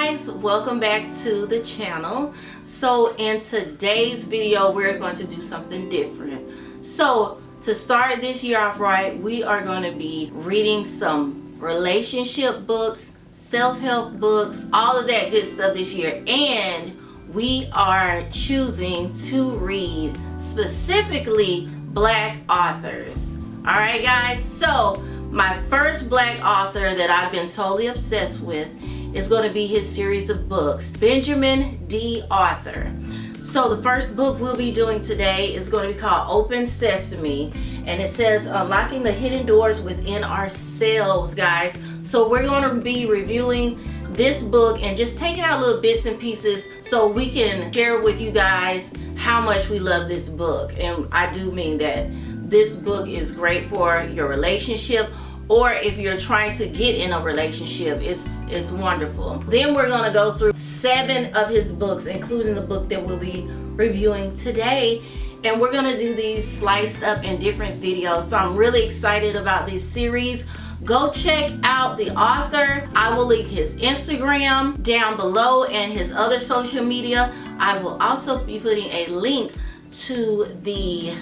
guys, welcome back to the channel. So in today's video we're going to do something different. So to start this year off right, we are going to be reading some relationship books, self-help books, all of that good stuff this year, and we are choosing to read specifically Black authors. All right guys, so my first Black author that I've been totally obsessed with is going to be his series of books, Benjamin D. Arthur. So the first book we'll be doing today is going to be called Open Sesame, and it says unlocking the hidden doors within ourselves, guys. So we're going to be reviewing this book and just taking out little bits and pieces so we can share with you guys how much we love this book. And I do mean that this book is great for your relationship, or if you're trying to get in a relationship, it's wonderful. Then we're going to go through 7 of his books, including the book that we'll be reviewing today, and we're going to do these sliced up in different videos. So I'm really excited about this series. Go check out the author. I will link his Instagram down below and his other social media. I will also be putting a link to the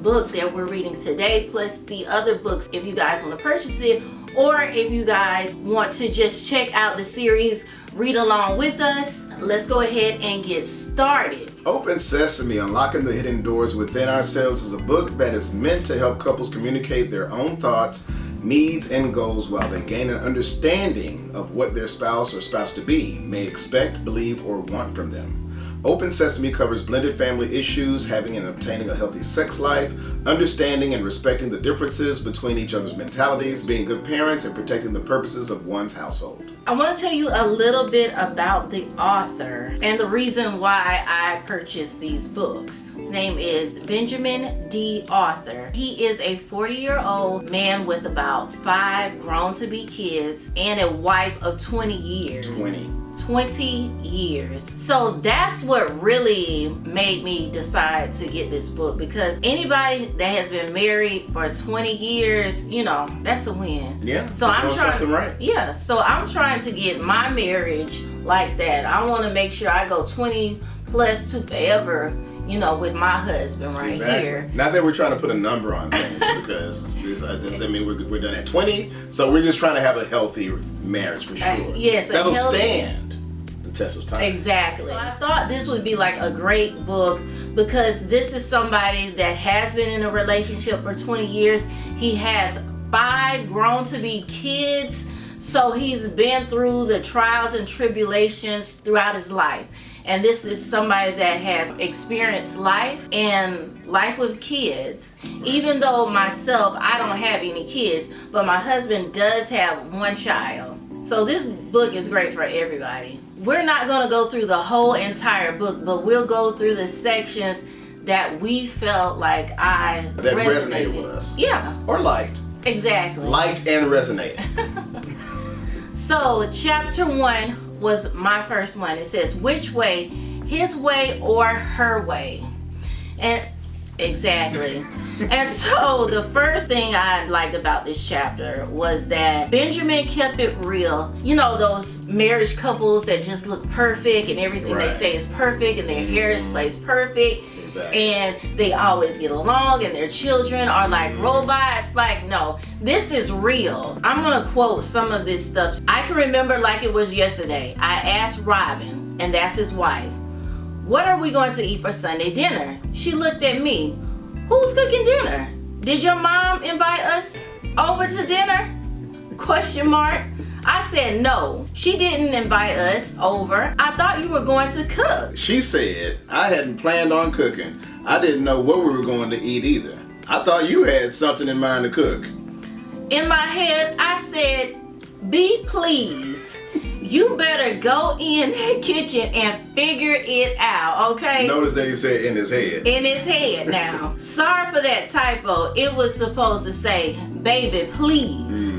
book that we're reading today, plus the other books if you guys want to purchase it, or if you guys want to just check out the series, read along with us. Let's go ahead and get started. Open Sesame, Unlocking the Hidden Doors Within Ourselves is a book that is meant to help couples communicate their own thoughts, needs, and goals while they gain an understanding of what their spouse or spouse-to-be may expect, believe, or want from them. Open Sesame covers blended family issues, having and obtaining a healthy sex life, understanding and respecting the differences between each other's mentalities, being good parents, and protecting the purposes of one's household. I want to tell you a little bit about the author and the reason why I purchased these books. His name is Benjamin D. Arthur. He is a 40-year-old man with about 5 grown-to-be kids and a wife of 20 years. 20 years. So that's what really made me decide to get this book, because anybody that has been married for 20 years, you know, that's a win. Yeah. So I'm trying something right. Yeah. So I'm trying to get my marriage like that. I want to make sure I go 20 plus to forever, you know, with my husband right here. Not that we're trying to put a number on things, because this doesn't mean we're done at 20. So we're just trying to have a healthy marriage for sure. Yes, that'll stand the test of time. Exactly. So I thought this would be like a great book, because this is somebody that has been in a relationship for 20 years. He has 5 grown-to-be kids, so he's been through the trials and tribulations throughout his life. And this is somebody that has experienced life and life with kids. Even though myself, I don't have any kids, but my husband does have 1 child. So this book is great for everybody. We're not going to go through the whole entire book, but we'll go through the sections that we felt like that resonated with us. Yeah. Or liked. Exactly. Liked and resonated. So chapter 1 was my first one. It says, which way, his way or her way? And exactly. And so the first thing I liked about this chapter was that Benjamin kept it real. You know, those marriage couples that just look perfect and everything they say is perfect and their hair is placed perfect. Exactly. And they always get along and their children are like robots. Like, no, this is real. I'm gonna quote some of this stuff. I can remember like it was yesterday. I asked Robin, and that's his wife, what are we going to eat for Sunday dinner? She looked at me. Who's cooking dinner? Did your mom invite us over to dinner? Question mark. I said no, she didn't invite us over. I thought you were going to cook. She said, I hadn't planned on cooking. I didn't know what we were going to eat either. I thought you had something in mind to cook. In my head, I said, be pleased. You better go in that kitchen and figure it out, okay? Notice that he said in his head. In his head now. Sorry for that typo. It was supposed to say, baby, please.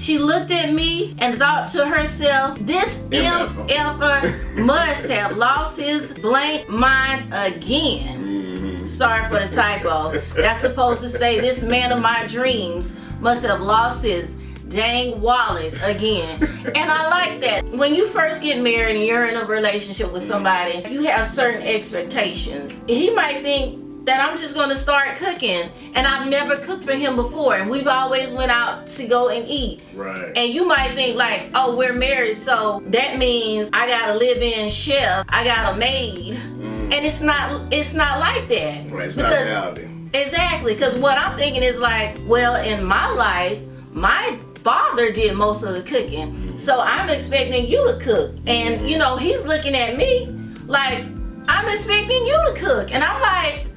She looked at me and thought to herself, this MFer must have lost his blank mind again. Sorry for the typo. That's supposed to say, this man of my dreams must have lost his dang wallet again. And I like that. When you first get married and you're in a relationship with somebody, you have certain expectations. He might think that I'm just gonna start cooking, and I've never cooked for him before, and we've always went out to go and eat. Right. And you might think like, oh, we're married, so that means I got a live-in chef, I got a maid. And it's not like that. Right, it's not reality. Exactly, because what I'm thinking is like, well, in my life, my father did most of the cooking, so I'm expecting you to cook. And you know, he's looking at me like, I'm expecting you to cook. And I'm like,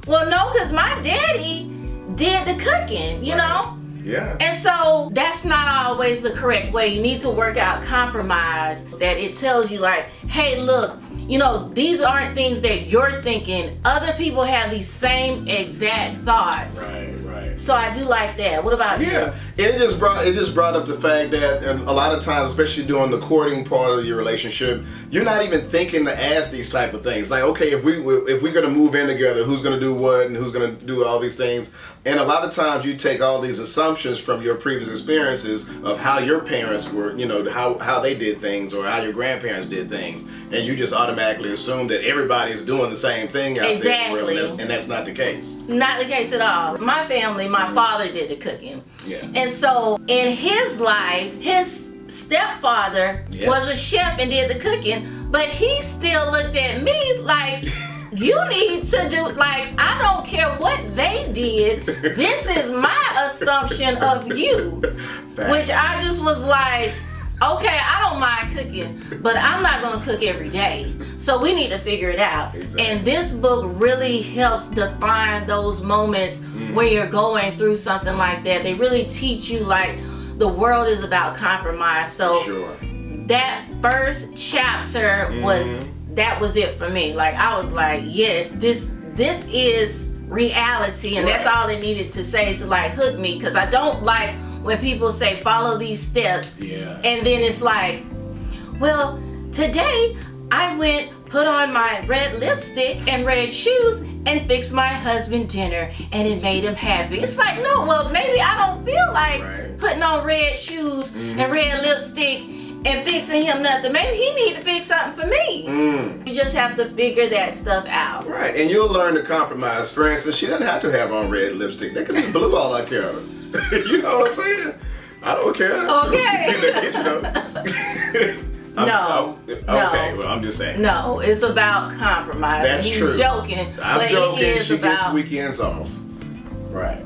well, no, because my daddy did the cooking, you know? Yeah. And so that's not always the correct way. You need to work out compromise that it tells you like, hey, look, you know, these aren't things that you're thinking. Other people have these same exact thoughts. Right. So I do like that. What about you? Yeah, it just brought up the fact that a lot of times, especially during the courting part of your relationship, you're not even thinking to ask these type of things. Like, okay, if we're gonna move in together, who's gonna do what and who's gonna do all these things? And a lot of times you take all these assumptions from your previous experiences of how your parents were, you know, how they did things or how your grandparents did things, and you just automatically assume that everybody's doing the same thing out there, and that's not the case. Not the case at all. My family, my father did the cooking. Yeah. And so in his life, his stepfather was a chef and did the cooking, but he still looked at me like, you need to do, like, I don't care what they did. This is my assumption of you. Facts. Which I just was like, okay, I don't mind cooking, but I'm not gonna cook every day. So we need to figure it out. Exactly. And this book really helps define those moments where you're going through something like that. They really teach you like the world is about compromise. So that first chapter was it for me. Like I was like, yes, this is reality, and that's all they needed to say to like hook me, because I don't like when people say follow these steps and then it's like, well, today I put on my red lipstick and red shoes and fixed my husband dinner and it made him happy. It's like, no, well, maybe I don't feel like putting on red shoes and red lipstick and fixing him nothing. Maybe he need to fix something for me. You just have to figure that stuff out. Right, and you'll learn to compromise. For instance, she doesn't have to have on red lipstick. That could be blue, all I care. You know what I'm saying? I don't care. Okay. In the kitchen, though. Okay, well, I'm just saying. No, it's about compromise. That's He's true. joking. I'm but joking. She gets weekends off. Right.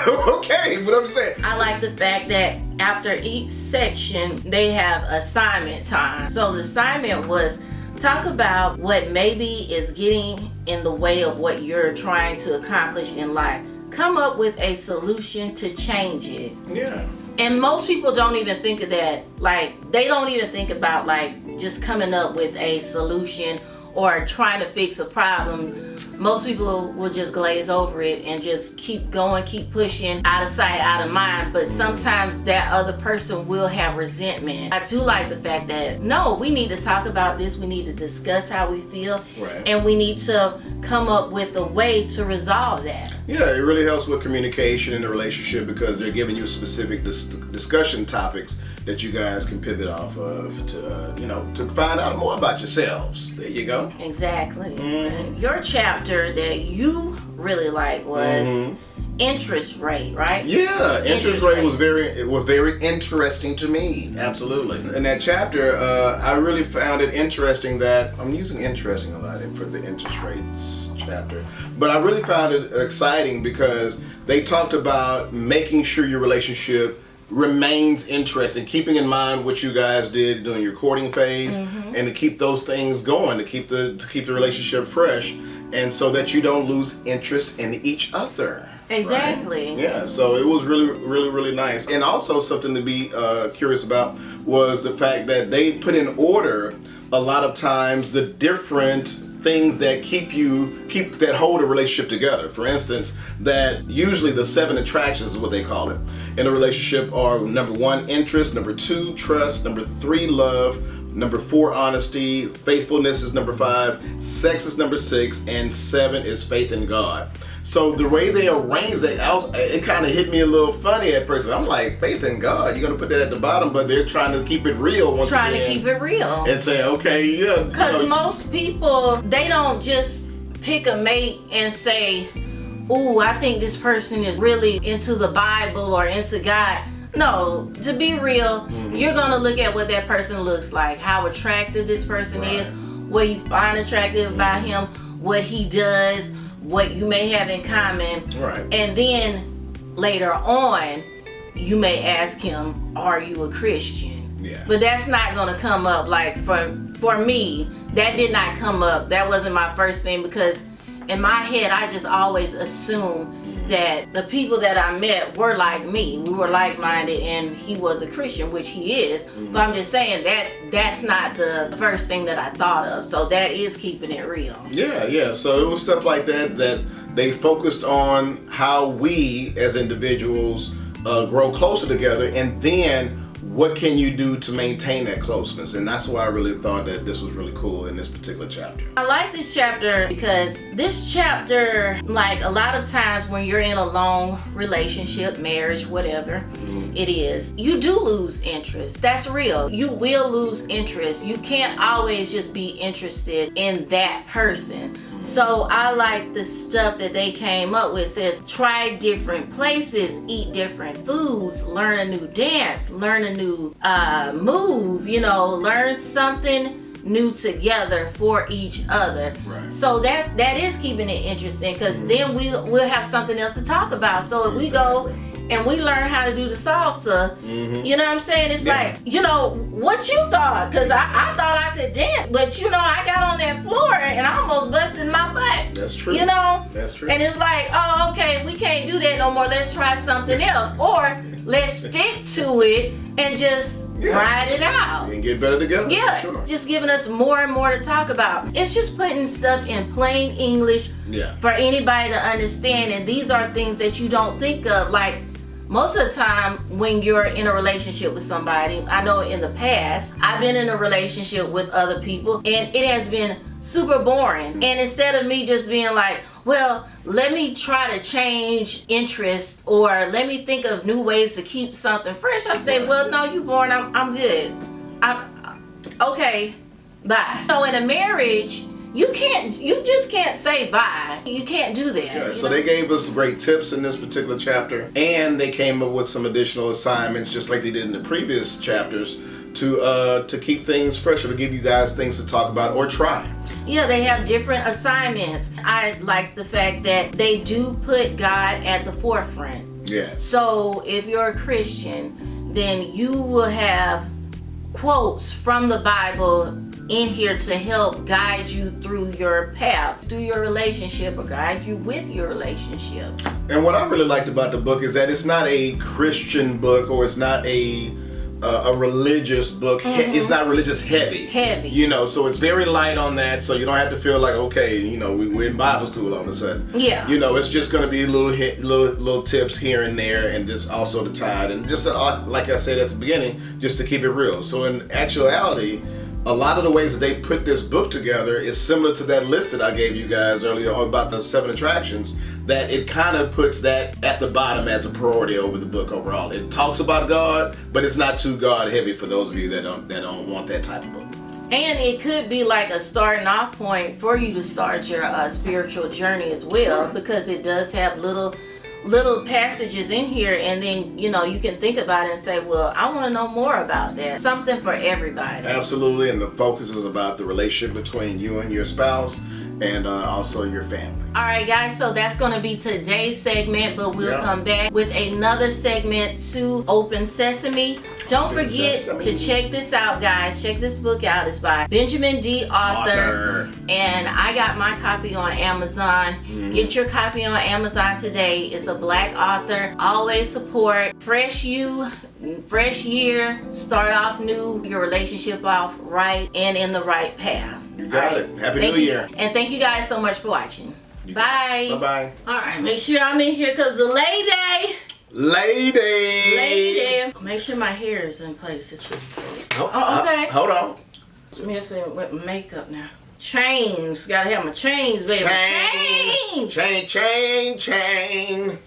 Okay, but I'm just saying. I like the fact that after each section, they have assignment time. So the assignment was talk about what maybe is getting in the way of what you're trying to accomplish in life. Come up with a solution to change it. Yeah. And most people don't even think of that. Like, they don't even think about like just coming up with a solution or trying to fix a problem. Most people will just glaze over it and just keep going, keep pushing, out of sight, out of mind. But sometimes that other person will have resentment. I do like the fact that, no, we need to talk about this. We need to discuss how we feel. And we need to come up with a way to resolve that. Yeah, it really helps with communication in the relationship because they're giving you specific discussion topics that you guys can pivot off of to find out more about yourselves. There you go. Exactly. Your chapter that you really like was interest rate, right? Yeah, interest rate was very interesting to me. Absolutely. In that chapter, I really found it interesting that I'm using interesting a lot for the interest rates chapter, but I really found it exciting because they talked about making sure your relationship remains interesting, keeping in mind what you guys did during your courting phase, and to keep those things going, to keep the relationship fresh, and so that you don't lose interest in each other. Exactly. Right? Yeah, so it was really nice. And also something to be curious about was the fact that they put in order a lot of times the different things that keep that hold a relationship together. For instance, that usually the 7 attractions is what they call it in a relationship are: number 1, interest; number 2, trust; number 3, love; number 4, honesty; faithfulness is number 5; sex is number 6; and 7 is faith in God. So the way they arranged that, it kind of hit me a little funny at first. I'm like, faith in God, you're gonna put that at the bottom, but they're trying to keep it real once again. Trying to keep it real. And say, okay, yeah. Because most people, they don't just pick a mate and say, ooh, I think this person is really into the Bible or into God. No, to be real, you're gonna look at what that person looks like, how attractive this person is, what you find attractive about him, what he does, what you may have in common. Right. And then later on, you may ask him, are you a Christian? Yeah. But that's not gonna come up. Like for me, that did not come up. That wasn't my first thing, because in my head, I just always assumed that the people that I met were like me. We were like-minded, and he was a Christian, which he is. But I'm just saying that's not the first thing that I thought of. So that is keeping it real. Yeah. So it was stuff like that they focused on how we as individuals grow closer together, and then what can you do to maintain that closeness? And that's why I really thought that this was really cool in this particular chapter. I like this chapter because this chapter, like a lot of times when you're in a long relationship, marriage, whatever it is, you do lose interest. That's real. You will lose interest. You can't always just be interested in that person. So I like the stuff that they came up with. It says try different places, eat different foods, learn a new dance, learn a new move, learn something new together for each other. Right. So that is keeping it interesting, because then we'll have something else to talk about. So if we go and we learn how to do the salsa, you know what I'm saying? It's like, what you thought? Because I thought I could dance, but I got on that floor and I almost busted my butt. That's true. That's true. And it's like, oh, okay, we can't do that no more. Let's try something else. Or let's stick to it and just ride it out. And get better together. Yeah, sure. Just giving us more and more to talk about. It's just putting stuff in plain English for anybody to understand. And these are things that you don't think of. Like, most of the time when you're in a relationship with somebody, I know in the past, I've been in a relationship with other people and it has been super boring. And instead of me just being like, well, let me try to change interest, or let me think of new ways to keep something fresh, I say, well, no, you boring, I'm good. Okay, bye. So in a marriage, you just can't say bye. You can't do that. Yeah, so they gave us great tips in this particular chapter, and they came up with some additional assignments, just like they did in the previous chapters, to keep things fresh, or to give you guys things to talk about or try. Yeah, they have different assignments. I like the fact that they do put God at the forefront. Yes. So if you're a Christian, then you will have quotes from the Bible in here to help guide you through your path, through your relationship, or guide you with your relationship. And what I really liked about the book is that it's not a Christian book, or it's not a religious book. It's not religious heavy. So it's very light on that, so you don't have to feel like, okay, we're in Bible school all of a sudden. Yeah. It's just going to be little tips here and there, and just also the tide, and just like I said at the beginning, just to keep it real. So in actuality, a lot of the ways that they put this book together is similar to that list that I gave you guys earlier about the 7 attractions, that it kind of puts that at the bottom as a priority over the book overall. It talks about God, but it's not too God heavy for those of you that don't want that type of book. And it could be like a starting off point for you to start your spiritual journey as well, because it does have little passages in here, and then you can think about it and say, well, I want to know more about that. Something for everybody. Absolutely. And the focus is about the relationship between you and your spouse, and also your family. All right, guys, so that's going to be today's segment, but we'll come back with another segment to Open Sesame. Don't forget to check this out, guys. Check this book out. It's by Benjamin D. Arthur. And I got my copy on Amazon. Get your copy on Amazon today. It's a Black author. Always support. Fresh you, fresh year. Start off new. Your relationship off right and in the right path. You got it. Happy New Year. And thank you guys so much for watching. Bye. Bye-bye. All right, make sure I'm in here because the lady. Make sure my hair is in place. Okay. Hold on. I'm messing with makeup now. Chains. Gotta have my chains, baby. Chains. Chain.